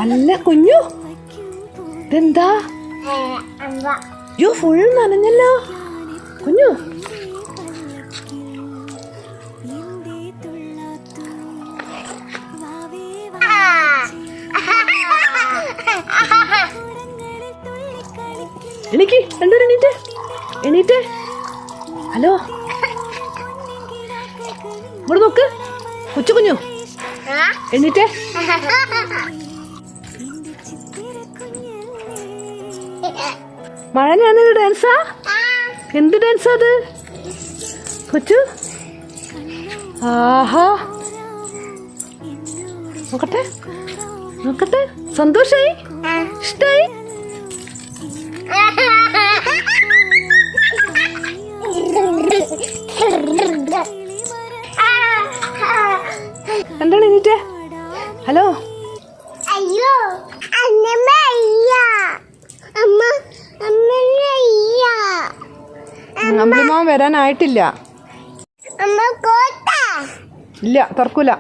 അല്ല കുഞ്ഞു, ഇതെന്താ? യോ ഫുൾ നനഞ്ഞല്ലോ കുഞ്ഞു. എനിക്ക് രണ്ടുപേരും എണീറ്റേ, എണീറ്റേ. ഹലോ, ഇവിടെ നോക്ക് കൊച്ചു കുഞ്ഞു, എണീറ്റേ. മഴനാണ് ഡാൻസാ? എന്ത് ഡാൻസാ അത് കൊച്ചു? ആഹാ, നോക്കട്ടെ നോക്കട്ടെ. സന്തോഷായി, ഇഷ്ടായി? എന്താണ് എണീറ്റേ? ഹലോ, അയ്യോ അമ്പിളിമാമൻ വരാനായിട്ടില്ല. ഇല്ല, തുറക്കൂല.